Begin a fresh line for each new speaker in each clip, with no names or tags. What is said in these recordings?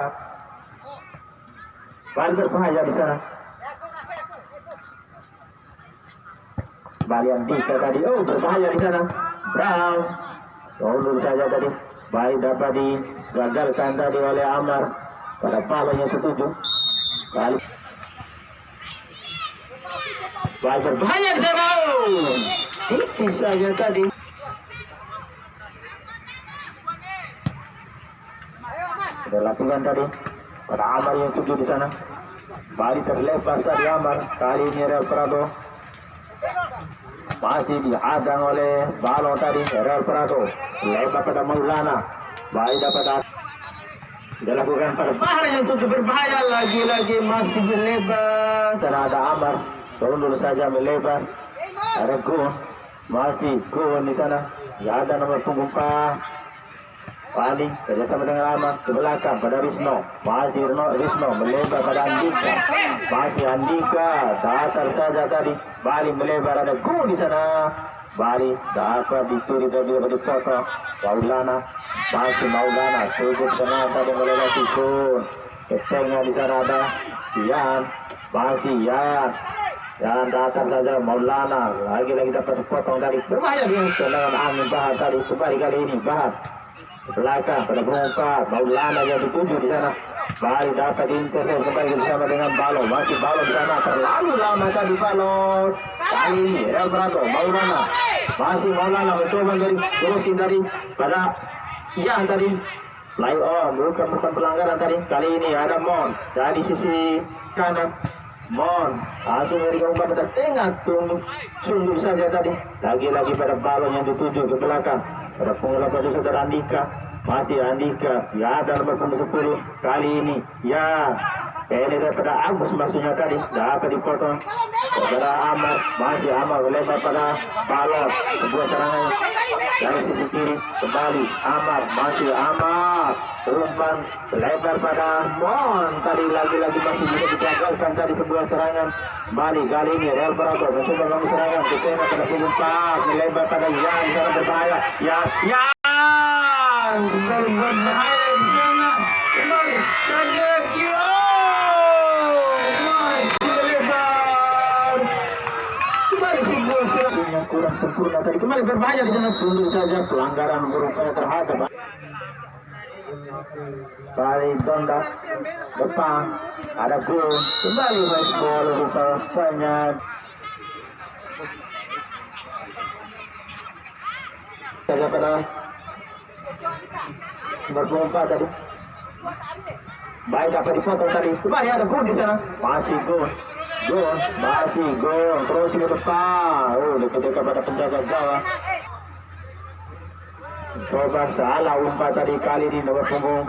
sepakat. Bali berbahaya di sana. Bali Andika tadi, oh berbahaya di sana. Brown, mundur saja tadi. Bali dapat digagalkan tadi oleh Amar pada palanya ketujuh. Bali berbahaya di sana. Tipis saja tadi. Sudah lakukan tadi pada Amar yang tujuh di sana. Bali terlepas tadi Amar. Kali ini Real Prado masih dihadang oleh Balo tadi. Real Prado lebar pada Maulana. Bali dapat dilakukan pada Bahar yang tujuh berbahaya lagi-lagi masih melebar. Dan ada Amar turun dulu saja melebar. Ada Gun masih Gun di sana. Ya ada nomor punggung Bali kerjasama dengan Amar ke belakang pada Risno. Masih Risno melebar pada Andika. Masih Andika datar saja tadi. Bali melebar ada Gun di sana. Bali dapat dituri tadi pada foto Maulana. Masih Maulana cukup kena tadi melewati Gun. Ketengah di sana ada Yan. Masih Yan. Dan datar saja Maulana. Lagi-lagi dapat potong dari berbahaya dia tendangan angin Bahar tadi. Kembali kali ini Bahar belakang pada berempat. Maulana yang dituju di sana. Bali dapat intercept kembali bersama dengan Balo. Masih Balo di sana. Terlalu lama tadi Balo. Kali ini Real Prado Maulana. Masih Maulana mencoba dari crossing tadi pada Yan tadi. Fly on bukan pelanggaran tadi. Kali ini ada Mon dari sisi kanan. Mon langsung dari umpan pada tengah sundur saja tadi. Lagi-lagi pada Balo yang dituju ke belakang pada pengelola pada saudara Andika. Masih Andika ya ada nomor 10 kali ini ya ini daripada Agus maksudnya tadi dapat dipotong saudara Amar. Masih Amar lebar pada Balo. Sebuah serangan dari sisi kiri kembali Amar. Masih Amar umpan lebar pada Mon tadi. Lagi-lagi masih bisa digagalkan tadi sebuah serangan. Kembali kali ini Real Prado mencoba bangun serangan ke tengah pada punggung melebar pada Yan di sana berbahaya. Yan berbahaya di sana. Kembali lagi masih melebar. Kembali sebuah serangan yang kurang sempurna tadi. Kembali berbahaya di sana. Sundur saja pelanggaran berupaya terhadap Bali tondak depan ada Gun kembali baseball rupanya saja pada berlomba tadi. Baik dapat dipotong tadi. Kembali ada Gun di sana. Masih Gun masih Gun terus ke depan. Oh dekat-dekat pada penjaga gawang. Coba salah umpan tadi kali ini nomor punggung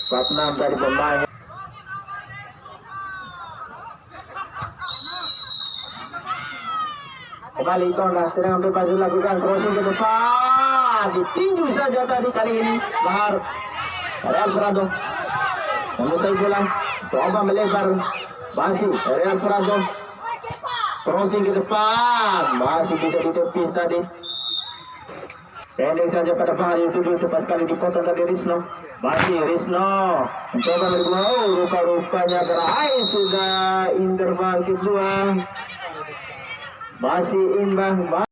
46 dari pemain. Kembali tondah sedang bebas dilakukan crossing ke depan. Ditinju saja tadi kali ini Bahar. Real Prado menguasai bola. Coba melebar. Masih Real Prado. Crossing ke depan. Masih bisa ditepis tadi. Pendek saja pada Bahar yang tujuh cepat sekali dipotong dari Risno. Masih Risno mencoba berguna. Rupa-rupanya berakhir sudah interval kedua. Masih imbang.